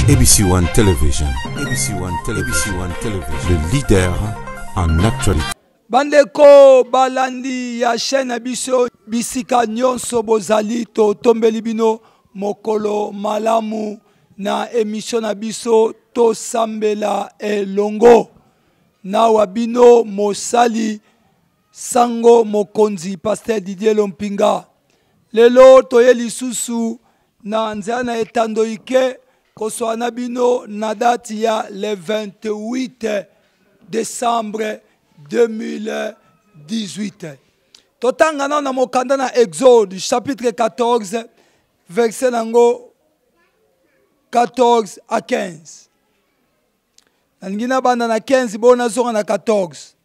ABC One Television. ABC One Television. ABC One Television. Le leader en actualité. Bandeko balandi ya chaîne biso bisika nyonso bozali to tombeli bino mokolo malamu na émission na biso to sambela elongo na wabino mosali sango mokonzi pasteur Didier Lompinga lelo toyeli susu na nzana etando ike koswana bino na date ya le 28 décembre 2018. Totangana na mokanda na Exode chapitre 14 verset nango 14 à 15. Nangina banda na 15 bona zonga na 14.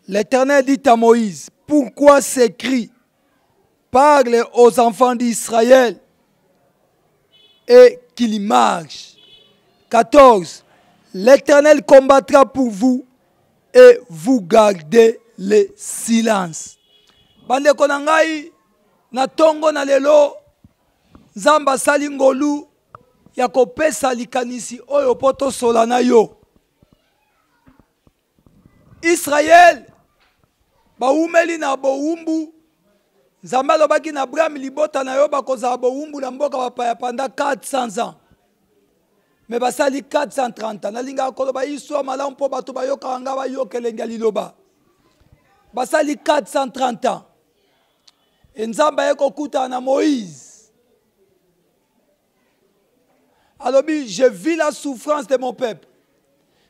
L'Éternel dit à Moïse: pourquoi s'écrit parle aux enfants d'Israël et qu'ils marchent. 14. L'Éternel combattra pour vous et vous gardez le silence. Bande konangai na tongo na lelo Zamba salingolu ya kopesa likanisi oyo poto solana yo. Israël baumeli na boumbu Nzambe alobaki na Abraham libota na yo bakozala boumbu na mboka bapaya pendant 400 ans. Mais basali 430 ans. Nalinga koloba iswa malamu po bato bayoka nga bayokelenga liloba. Basali 430 ans. Nzambe yeko kuta na Moïse. Alobi, je vis la souffrance de mon peuple.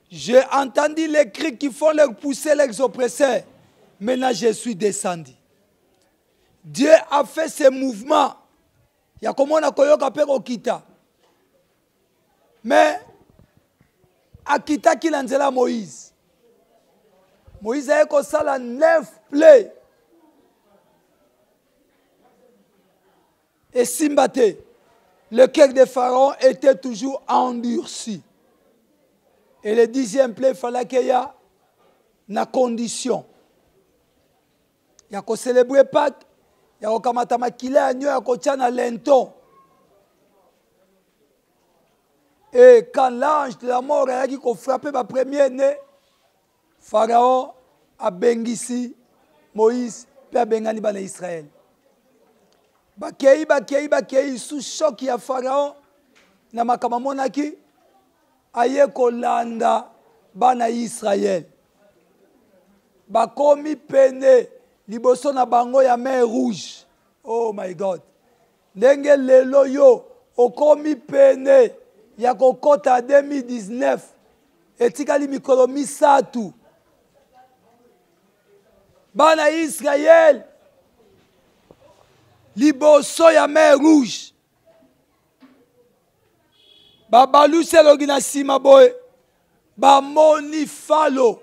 J'ai entendu les cris qui font leur pousser les oppresseurs. Maintenant je suis descendu. Dieu a fait ces mouvements. Il y a comme on a koyoka pe okita. Mais akita ki lanzela Moïse. Moïse a ko sala 9 plaies. Et Simbate, le cœur de Pharaon était toujours endurci. Et le 10e plaie, il fallait qu'il y ait une condition. Il y a qu'on célébrer Pâques, il y a qu'on matamaki il y a qu'on tient à l'enton. Et quand l'ange de la mort a dit qu'on frappait ma première né, Pharaon a bengisi Moïse, puis a bengani bana Israël. Bakei, sous choc ya Pharaon, na makamamonaki, aye kolanda bana Israël. Bakomi pene, liboso na bango ya mer rouge. Oh my God. Ndenge lelo yo, okomi pene, ya kokota 2019, etikali mikolo misatu. Bana Israël, liboso ya mer rouge. Babaluse logina sima boy. Bamoni falo.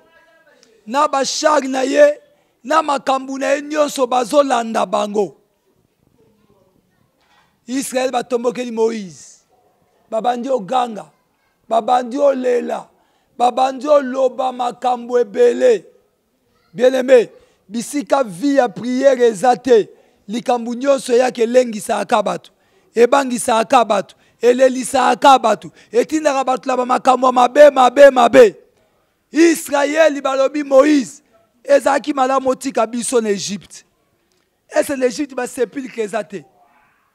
Na bashag na ye. Na makambu na ye nyonso bazolanda bango. Israël batombokeli Moïse. Babandi oganga. Babandi olela. Babandi oloba makambu ebele. Bien-aimé, bisika vie à prière ezate. Likambu nyonso yake lengisa akabatu. Ebangisa akabatu. Elelisa akabatu. Etinaka batu laba makambo mabe. Israël balobi Moïse. Ezaki malamu tika biso na Egypte. Ese l'Egypte ba sepulcre ezate.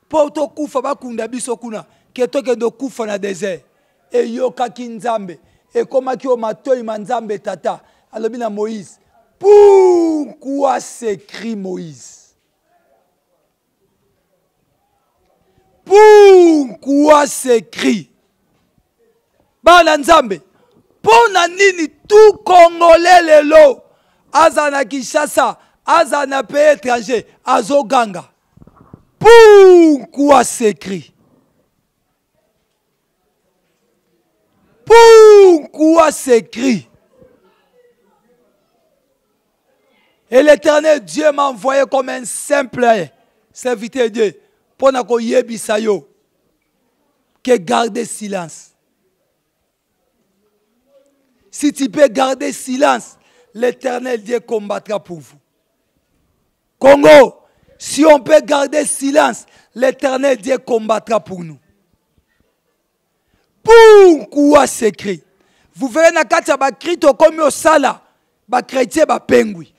Poto kufa bakunda biso kuna. Ketoke do kufa na désert. E yokaki nzambe. E komaki o matoi manzambe tata. Alobi na Moïse. Pourquoi s'écrit Moïse? Pourquoi s'écrit? Bana nzambe. Pona nini tout Congolais lelo. Azana Kinshasa. Azana pays étranger. Azoganga. Pourquoi s'écrit? Pourquoi s'écrit? Et l'Éternel Dieu m'a envoyé comme un simple serviteur de Dieu. Pour ko yebisa yo que garder silence. Si tu peux garder silence, l'Éternel Dieu combattra pour vous. Congo, si on peut garder silence, l'Éternel Dieu combattra pour nous. Pourquoi s'écrit? Vous verrez na kati ya ba krito comme au sala, ba chrétien ba pengwi.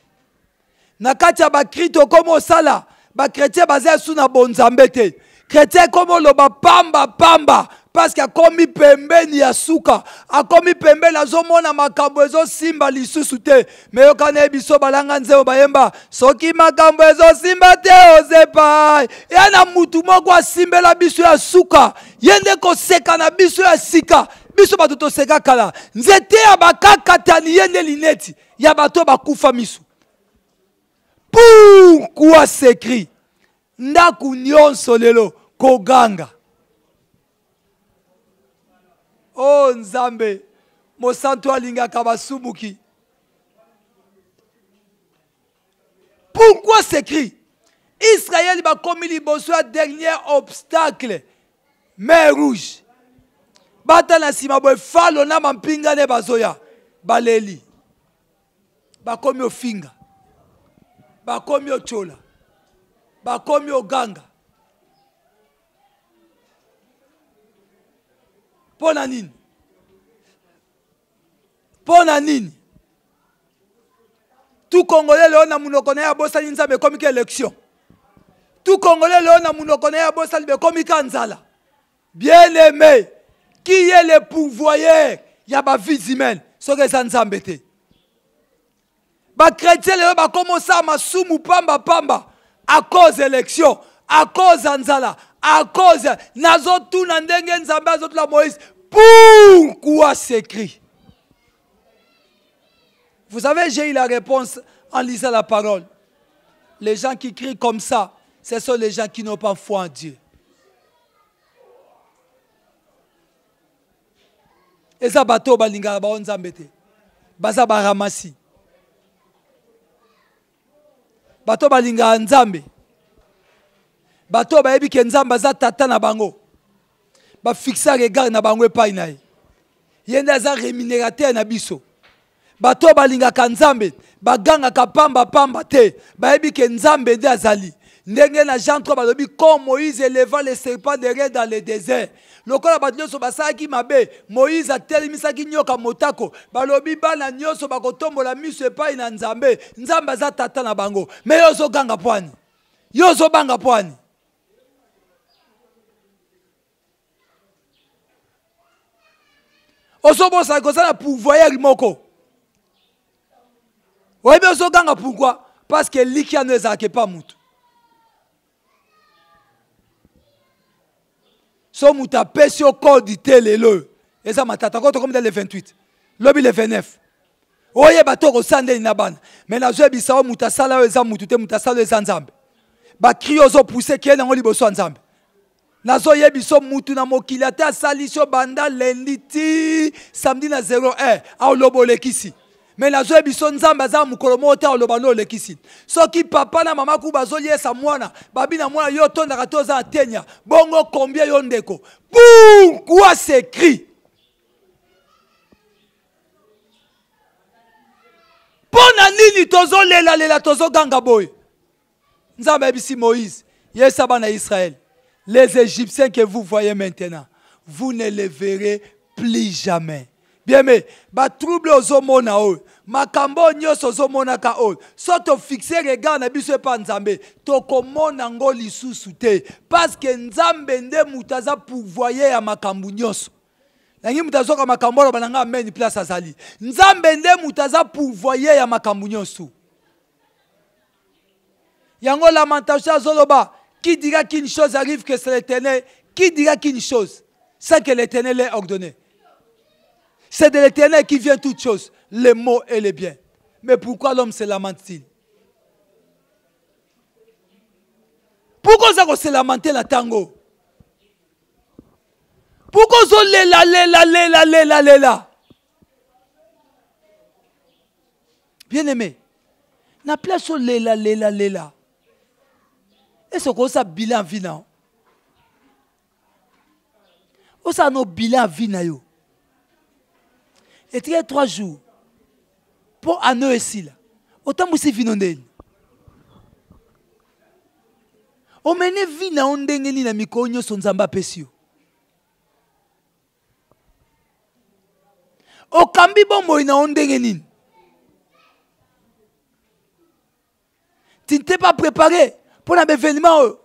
Na kati ya ba krito comme au sala, ba chrétien bazé sous na bonzambe te. Chrétien comme lo ba pamba parce qu'il a commis pembeni ya suka, a commis pembeni azomona makambo ezo simba lisusu te. Mais yo kana biso balanga nzeo bayemba, soki makambo ezo simba te ozepa. Yana mutu moko asimbela biso ya suka, yende ko seka na biso ya sika. Biso bato to seka kala, nzete ya bakakatani yende lineti, ya bato bakufa misu. Pourquoi s'écrit? Ndaku nyonso lelo koganga. Oh Nzambe, mosanto alinga kabasumuki. Pourquoi s'écrit? Israël va commis liboso à dernier obstacle. Mer rouge. Bata na sima boy falo na mampinga ne bazoya. Baleli. Ba komi ofinga. Ba komi ochola. Ba komi oganga. Pona nini? Pona nini? Tout Congolais le na munoko na ya bosali nzambe komi ke élection. Tout Congolais le na munoko na ya bosali be komi kanzala. Bien aimé, qui est le pourvoyeur? Ya ba vie humaine, so que ça nzambe te. Ba chrétien le ba commencer à masumu pamba à cause élection, à cause nzala, à cause nazo tout na ndenge nzambe azot la Moïse. Pourquoi s'écrit? Vous savez, j'ai eu la réponse en lisant la parole. Les gens qui crient comme ça, ce sont les gens qui n'ont pas foi en Dieu. Et ça, bateau balinga ba onzambete, baza baramasi, bateau balinga nzambe, bateau baebi ke nzambe baza tata na bango. Ba fixa regard na bango epai na ye. Yende aza rémunérateur na biso. Bato balinga ka nzambe, baganga ka pamba te. Baebi ke nzambe nde azali. Ndenge na Jean 3 balobi comme Moïse éleva les serpents de ré dans le désert. Lokola bato nyonso basaki mabe, Moïse atelemisaki nyoka motako. Balobi bana nyonso bakotombola miso epai na nzambe. Nzambe aza tata na bango. Mais yozo ganga pwani. Yozo banga pwani. Osobo sa kozala pourvoyeur moko. Oyebi osoganga pourquoi? Parce que likia ne ezalaki pas mutu. So mutu apesi yo code te lelo. Eza matata koto comme dans le 28. Lobi le 29. Oyeba to kosandeli na bana. Mais nazwebisa o mutu asala yo eza mutu te, mutu asala eza nzambe. Ba cri ozo pousser ki nango liboso nzambe. Nazo yebiso mutu na mokili ate asali so banda lundi ti samedi na 01 au lobo lekisi. Mais nazo yebiso nzambe aza mukolo mota au loba no lekisi. Soki papa na mama ku bazo yesa mwana, babi na mwana yo tonda katoza atenya. Bongo combien yo ndeko? Pourquoi s'écrit? Pona nini tozo lela tozo ganga boy. Nzambe yebisi Moïse, yesa bana Israël. Les Égyptiens que vous voyez maintenant, vous ne les verrez plus jamais. Bien mais, ba trouble aux homona o, makambo nyos aux homona ka o. Soto fixer regard na biso pa nzambe, to komona ngo lisusu te, parce que nzambe nde mutaza pourvoyer ya makambo nyos. Nangi mutazo ka makambo bananga amen place azali. Nzambe nde mutaza pourvoyer ya makambo nyos. Yango lamentation zoloba. Qui dira qu'une chose arrive que c'est l'Éternel? Qui dira qu'une chose? C'est que l'Éternel est ordonné. C'est de l'Éternel qui vient toutes choses, les maux et les biens. Mais pourquoi l'homme se lamente-t-il? Pourquoi ça se lamente la tango? Pourquoi ça lela? Bien aimé, na place au lela. Est-ce que ça bilan vie na? Ou ça no bilan vie na yo? Et 3 jours pour anno ici là. Autant vous si vinondel. O mene vie na ondenge ni na mikonyo son nzamba pesio. okambi bombo ina ondenge nini. Tu ne t'es pas préparé pour un événement.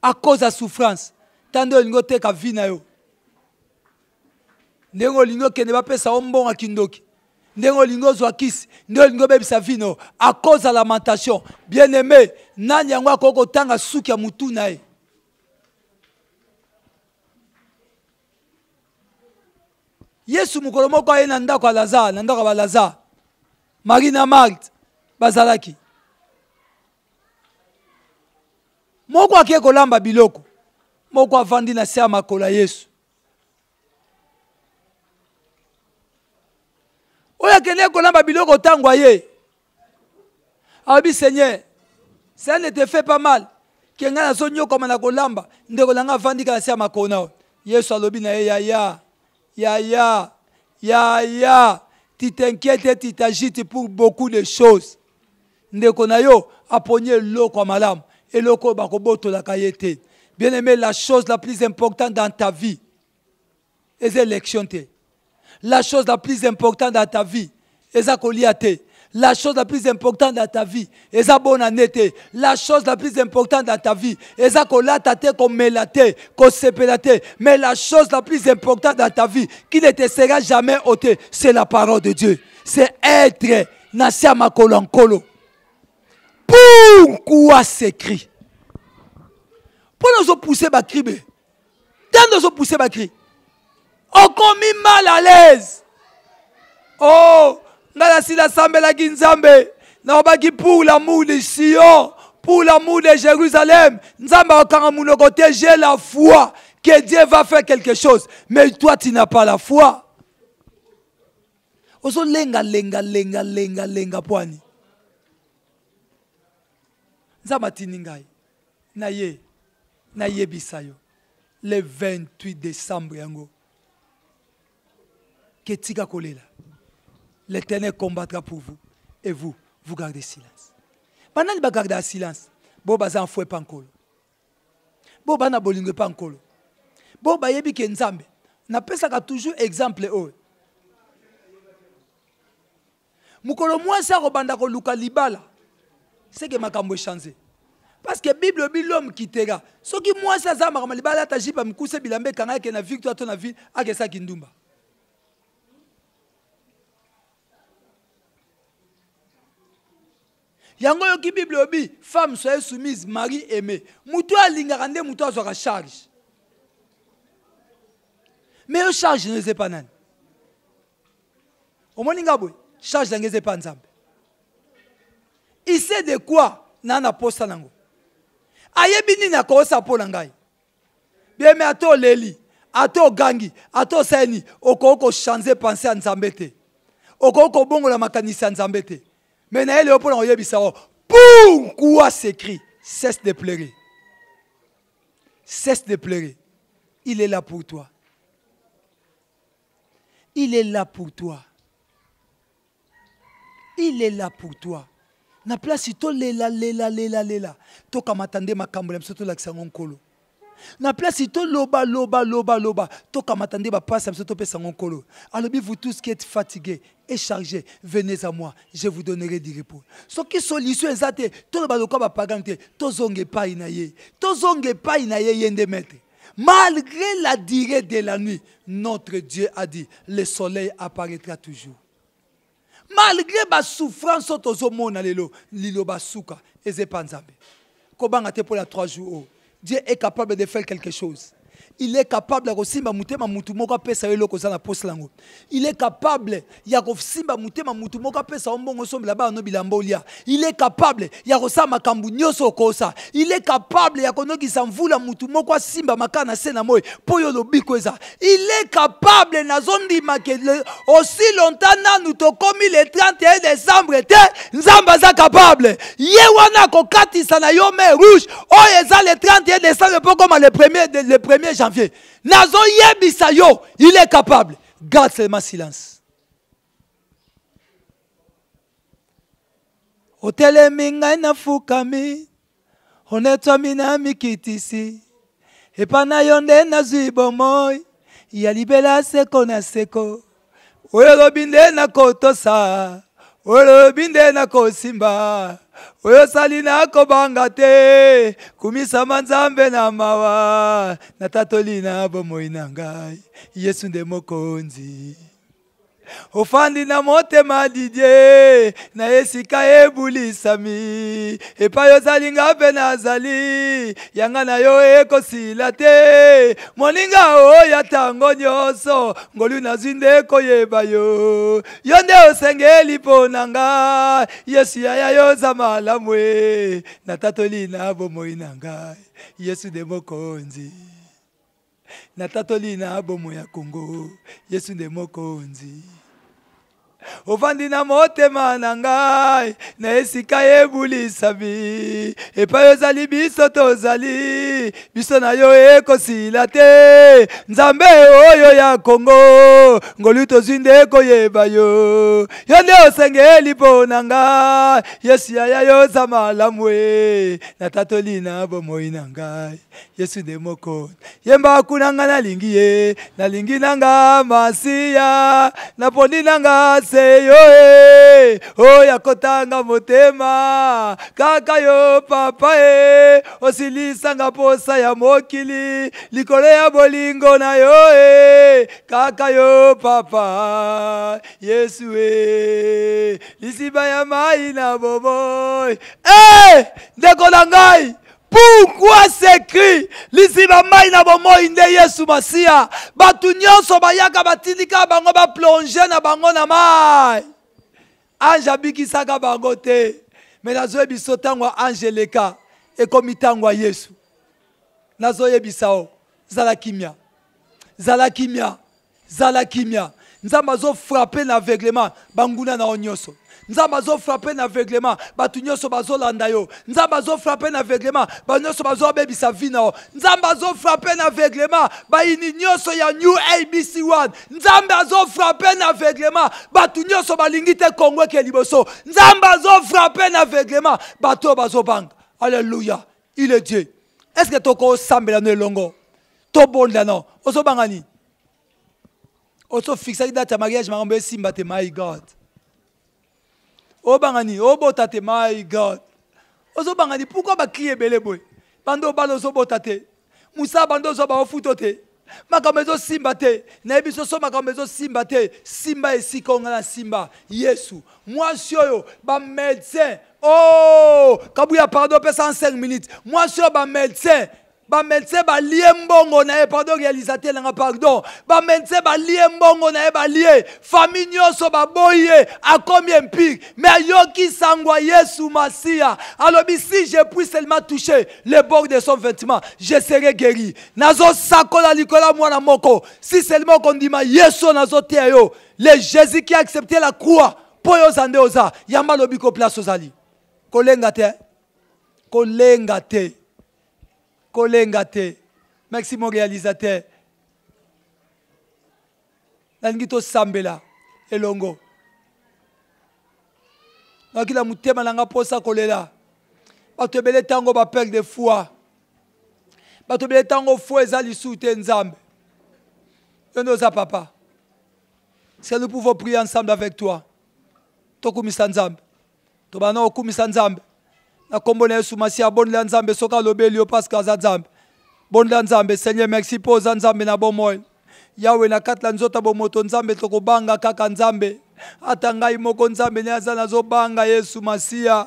À cause de la souffrance, tant de lingo te ka vie na yo. Ndengo lingo ke ne ba pesa ombon akindoki. Ndengo lingo zwa kisi, ndengo lingo bebisa vino. À cause de la lamentation, bien aimé, nani yango akoko tanga suki ya mutu na ye. Yesu mukolo moko aye na ndako ya Lazare, na ndako ya Lazare. Marie na Marthe bazalaki. Moko akie kolamba biloko. Moko avandi na se ya makolo ya Yesu. Oya kende kolamba biloko tango ye. Abi Seigneur, ça ne te fait pas mal. Kenga na so nyoko mana kolamba, ndeko langa avandi ka na se ya makolo na. Yesu alobi na ye ya. Tu t'inquiètes et tu t'agites pour beaucoup de choses. Ndeko na yo aponye loko malamu. Et loko bakoboto la kayete. Bien aimé, la chose la plus importante dans ta vie, c'est l'élection. La chose la plus importante dans ta vie, c'est la koliate. La chose la plus importante dans ta vie, c'est la bonne année. La chose la plus importante dans ta vie, c'est la kolatate, comme melate, comme sepelate. Mais la chose la plus importante dans ta vie, qui ne te sera jamais ôtée, c'est la parole de Dieu. C'est être Nasiama Kolonkolo. Pourquoi s'écrit? Pour nous pousser ma cri, tant nous pousser ma cri, on commis mal à l'aise. Oh, nala si la sambe la ginzambe, n'abaki pour l'amour de Sion, pour l'amour de Jérusalem, nzamba okanga côté, j'ai la foi que Dieu va faire quelque chose, mais toi tu n'as pas la foi. Oso lenga poani. Nzamatiningai naye bisayo le 28 décembre yango ketika kolela. L'Éternel combattra pour vous et vous gardez silence. Pendant que vous gardez silence, vous bazan fouet pankolo. Vous bana bolingue pankolo. Vous bayebi ke nzambe. Na pesa ka toujours exemple o. Mukolo mwasa ko banda ko luka libala. C'est que ma cambo changé. Parce que Bible dit l'homme qui tera. Ce qui moi ça zama comme libala tajipa mkuse bilambe kanga ke na victoire ton vie ake sa kindumba. Yango yo ki Bible dit femme soyez soumise, mari aimé. Mutu alinga rande mutu azwa charge. Mais yo charge ne sais pas nan. Au moninga boy, charge ne sais pas nzambe. Il sait de quoi nana posta nango. Ayebini na ko sa polangai. Bien mais ato leli, ato gangi, ato seni, okoko changer penser à nzambete. Okoko bongo la makanisi nzambete. Mais na ele opona oyebisa pourquoi s'écrit cesse de pleurer. Cesse de pleurer. Il est là pour toi. Il est là pour toi. Il est là pour toi. Na place to lela to kamatande makambo ya msoto lakisa ngonkolo. Na place to loba to kamatande ba passe msoto pesa ngonkolo. Alors vous tous qui êtes fatigués et chargés, venez à moi, je vous donnerai du repos. Ce qui solution ezate to ba loka ba pagante to zonge pa inaye. To zonge pa inaye yende maître. Malgré la durée de la nuit, notre Dieu a dit, le soleil apparaîtra toujours. Malgré la souffrance, lilo basuka, ezepanzabe. Kobanga te pour la 3 jours. Dieu est capable de faire quelque chose. Il est capable de simba mutema mutu moko pesa yelo koza na poste lango. Il est capable ya ko simba mutema mutu moko pesa ombongo sombe la ba no bilambolia. Il est capable ya ko sa makambu nyoso kosa. Il est capable ya ko no ki samvula mutu moko simba makana sena moy poyo lobiko eza. Il est capable na zondi makele aussi longtemps na nous to komi le 31 décembre te nzamba za capable. Ye wana ko katisa na yo mer rouge. O eza le 31 décembre pour comme le 1er janvier. Nazo yebisa yo, il est capable. Garde seulement silence. Otele minga na fukami. Honnête mina mikitisi. Epana yonde na zibomoi. Yalibela seko na seko. Oyo binde na kotosa. Oyo binde na kosimba. Oyo salina kobanga te. Kumisa manzambe na mawa. Natatolina bomoi na ngai. Yesu nde mokonzi. Ofandi na motema didie na esika ebulisami epa yo zalinga pe nazali yanga na yo ekosila te moninga oya tango nyonso ngolu nazinde koyeba yo yo nde osengeli mpo na ngai Yesu yaya yo za malamu natatoli na bomoi na ngai Yesu nde mokonzi natatoli na bomoi ya Kongo Yesu nde mokonzi Ofandi na motema na ngai na esika ebulisami epa yo zali biso tozali biso na yo ekosila te nzambe oyo ya Kongo ngolu tozwinde koyeba yo yo nde osengeli mpo na ngai Yesu yaya yo za malamu natatoli na bomoi na ngai Yesu nde mokonzi yemba kuna nga nalingi nanga masiya naponi nanga seyo oya kotanga motema kaka yo papa osilisanga posa ya mokili likolo ya bolingo na yo kaka yo papa Yesu lisiba ya mai na boboy ndeko na ngai pourquoi s'écrit lisiba mai na bomoi nde Yesu Masia batu nyonso bayaka batindika bango ba plonger na bango na mai ange abikisaka bango te mais nazoyebisa ntango ange leka ekomi ntango ya Yesu nazoyebisa o zala kimia zala kimia zala kimia nzambe azofrape na aveuglement banguna na nyonso nzambe azofrape na aveuglement batu nyonso bazolanda yo nzambe azofrape na aveuglement ba nyonso bazobebisa vi na yo nzambe azofrape na aveuglement bayini nyonso ya new ABC1 nzambe azofrape na aveuglement batu nyonso balingi te Kongo ke liboso nzambe azofrape na aveuglement bato bazobanga alléluia il est Dieu est-ce que toko sambela no elongo to bonda no ozobanga ni ozo fixa date ya mariage makambo esimba te my God Obangani, obotate, my God. Ozobangani, pourquoi ba crier belé boy? Bando balo zobotate. Moussa bando zoba ofutote. Makamezo simba te. Nebiso so makamezo simba te. Simba esi konga na simba. Yesu. Moi sioyo, ba médecin. Oh, kabuya pardon pesa en 5 minutes. Moi sioyo ba médecin. Ba médecin ba lié mbongo na pardon réalisateur nga pardon ba médecin ba lié mbongo na ba lié famille nyonso ba boye a combien pire mais yoki sangwa Yesu Masia alors si je puis seulement toucher le bord de son vêtement je serai guéri nazo sakola likola mwana moko si seulement qu'on dit ma Yesu nazo te yo le Jésus qui a accepté la croix po yo zande oza yamba lobiko place ozali kolenga te kolenga te Kolengate. Merci mon réalisateur. Nangito Sambela. Elongo. Nakila mutema nanga posa kolela. Batobele tango ba perdre de foi. Batobele tango foi ezali soute nzambe. Yonoza papa. Si nous pouvons prier ensemble avec toi. Tokumisa nzambe. Tobana okumisa nzambe. Na kombona Yesu Masia bonla nzambe soka lobeli opaska za nzambe bonla nzambe Seigneur merci pour za nzambe na bomoy Yahweh na katla nzota bomoto nzambe tokobanga kaka nzambe atangai moko nzambe ne azana zobanga Yesu Masia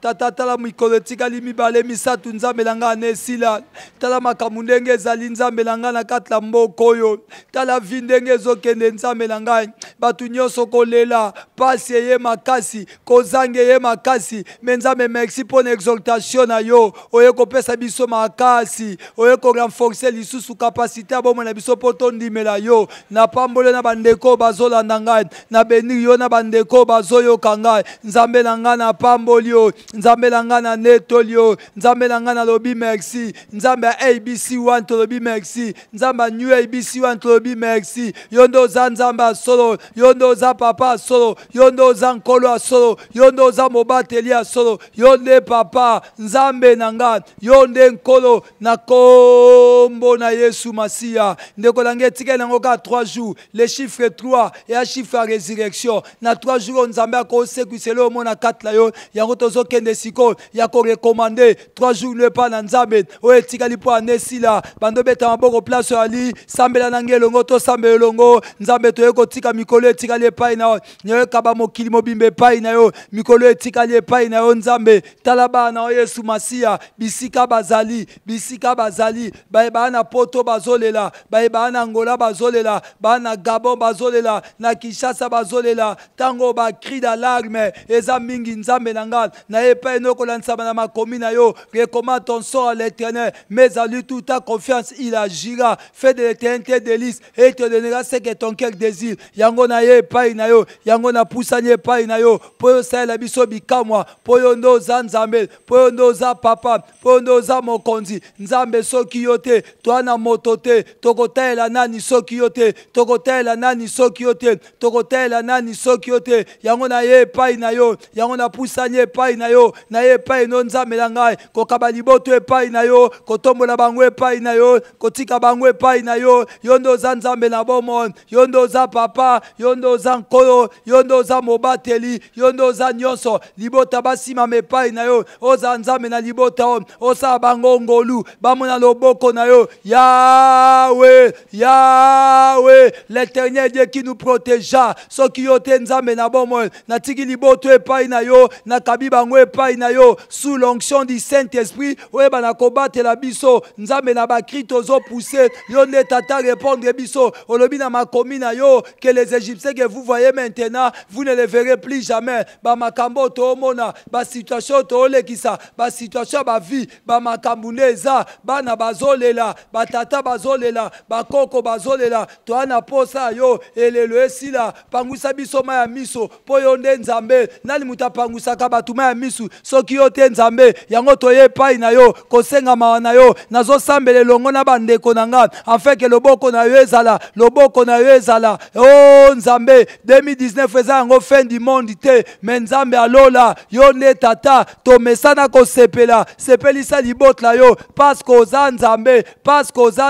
tata tala mikolo tikali mibale misatu nzambe langa nesila tala makamundenge ezali nzambe langa na katla mboko yo tala vindenge ezokende nzambe langa batu nyonso kolela pasi ye makasi kozange ye makasi nzambe merci pour exaltation na yo oye kopesa biso makasi oye ko renforcer lisusu capacité abo na biso poto ndimela yo na pambole na bandeko bazolanda ngai na beni soutenir yo na bandeko bazoyo kangai. Nzambe nanga na pambolio, nzambe nanga na netolio, nzambe nanga na lobi merci, nzambe ABC1 to lobi merci, nzambe new ABC1 to lobi merci. Yondo za nzamba solo, yondo za papa solo, yondo za nkolo solo, yondo za mobatelia solo, yonde papa nzambe nanga, yonde nkolo na kombo na Yesu Masia. Ndeko lange tike nango ka 3 jours, les chiffres 3 et un chiffre à résurrection. Na 3 jours nzambe ko sekusele o mona 4 la yo, yango tozo kende siko, ya ko recommander 3 jours ne pas na nzambe, o etika lipo anesila, bando beta maboko place ali, sambela nange longo to sambe longo, nzambe to yeko tika mikolo etika le pai na yo, nyo kaba mokili mobimbe pai na yo, mikolo etika le pai na yo nzambe, talaba na Yesu Masia, bisika bazali, bana poto bazolela, bana Angola bazolela, bana Gabon bazolela, na Kinshasa bazolela, tango ba cri d'alarme, eza mingi nzambe nanga, na epa enoko lansaba na makomi na yo, recommande ton sort à l'Éternel, mais à lui toute ta confiance, il agira, fais de l'éternité délice, et il te donnera ce que ton cœur désire, yango na ye epai na yo, yango na pusanye epai na yo, poyo saela biso bikamwa, poyo ndo za nzambe, poyo ndo za papa, poyo ndo za mokonzi, nzambe soki yote, toana motote, tokotela nani soki yote, tokotela nani soki yote, tokotela nani soki yote, yango na ye epai na yo, yango na pusanye epai na yo, na ye epai no nzambe na ngai, kokaba liboto epai na yo, kotombola bango epai na yo, kotika bango epai na yo, yondo za nzambe na bomo, yondo za papa, yondo za nkolo, yondo za mobateli, yondo za nyonso, libota basima mepai na yo, oza nzambe na libota on, osa bango ngolu, bamona loboko na yo, Yahweh, Yahweh, l'Éternel Dieu qui nous protégea, soki yote nzambe na bomo, na tiki liboto epai na yo, na kabi bango epai na yo, sous l'onction du Saint-Esprit, oeba na kobate la biso, nzambe na bakri tozo pousser, yonde tata répondre biso, olobi na makomi na yo, que les Égyptiens que vous voyez maintenant, vous ne les verrez plus jamais, ba makambo to mona, ba situation to olekisa, ba situation ba vie, ba makambuneza, ba na bazolela, ba tata bazolela, ba koko bazolela, to ana posa yo, elelo esila, pangusa biso ma ya miso, po yonde nzambe, nali muta pangusa ka batuma ya misu, soki yote nzambe, yango toye pai na yo, kosenga mawa na yo, nazo sambele longo na bandeko na nga, afin que loboko na yo ezala, loboko na yo ezala, oh nzambe, 2019 eza yango fin du monde te, mais nzambe alola, yonde tata, to mesana ko sepela, sepelisa libotla yo, parce qu'oza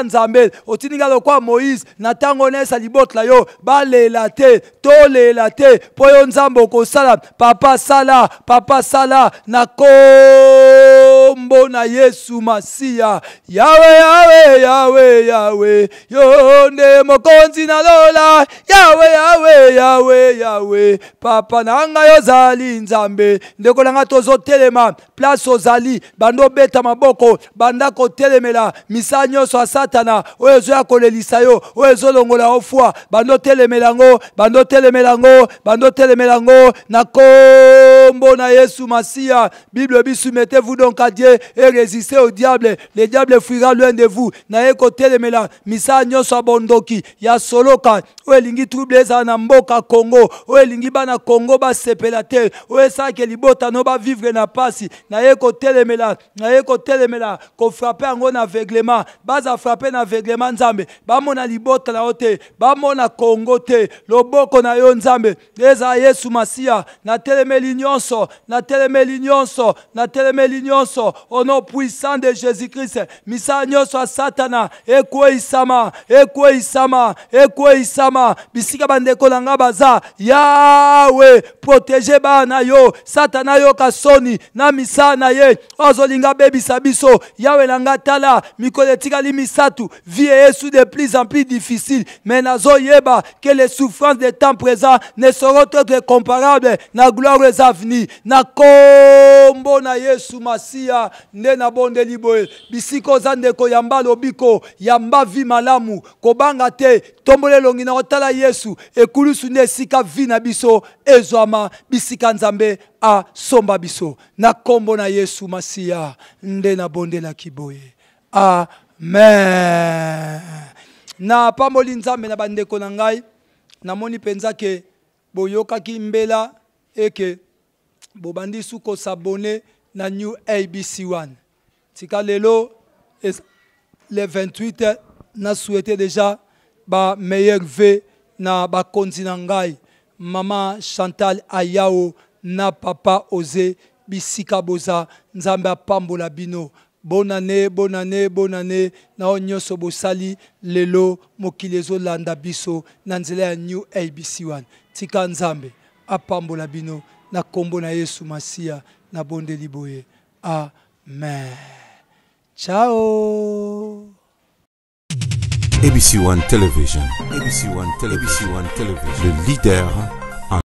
nzambe, otininga lokwa Moïse, na tango nesa libotla yo, balela te, tolela te, po yo nzambe ko sala, papa sala, na kombo na Yesu Masia, Yahweh, Yahweh, Yahweh, yonde mokonzi na lola, Yahweh, papa nanga yo zali nzambe, ndeko nanga tozo telema, place ozali, bando beta maboko, banda ko telemela, misanyo so satana, oezo ya kolelisa yo, oezo longola ofwa, bando telemelango, na kombo na Yesu Masia, Bible bisu mettez-vous donc à Dieu et résistez au diable, le diable fuira loin de vous, na eko telemela, misanyo so bondoki, ya soloka, oelingi trouble za na mboka Congo, oelingi bana Congo ba sepelate, oesa ke libota no ba vivre na pasi, na eko telemela, ko frapper ango na aveuglement, baza frapper na aveuglement nzambe, ba mona libota na ote, ba mona Congo te, loboko na yo nzambe, eza Yesu Masia, na telemeli nyonso, au nom puissant de Jésus-Christ, misa nyonso a Satana, ekwe isama, bisika bandeko langa baza, Yahweh, protégez bana yo, Satana yo kasoni, na misa na ye, ozolinga bebisa biso, Yahweh langa tala, mikole tikali misatu, vie Yesu de plus en plus difficile, mais nazo yeba, que les souffrances des temps présents ne seront autres comparables, na gloire aux avenirs, na kombo na Yesu Masia, nde na bonde liboe, bisiko zandeko yamba lobiko, yamba vi malamu, kobanga te, tombole longi na otala Yesu, ekulusu nde sika vi na biso, ezwama, bisika nzambe, a somba biso, na kombo na Yesu Masia, nde na bonde la kiboye. Amen. Na pamoli nzambe na bandeko na ngai, na moni penza ke, boyoka kimbela eke bobandi suko s'abonner na New ABC1. Tika lelo le 28 na souhaité déjà ba meilleur vœu na ba kontinangai maman Chantal Ayao na papa Osé bisika boza nzambe apambola bino. Bonne année, bonne année, bonne année. Na onyoso bosali lelo mokilezo landa biso na nzela ya New ABC1. Tika nzambe apambola bino na kombo na Yesu Masia na bonde liboye. Amen. Ciao. ABC1 Television. ABC1 Television. Le leader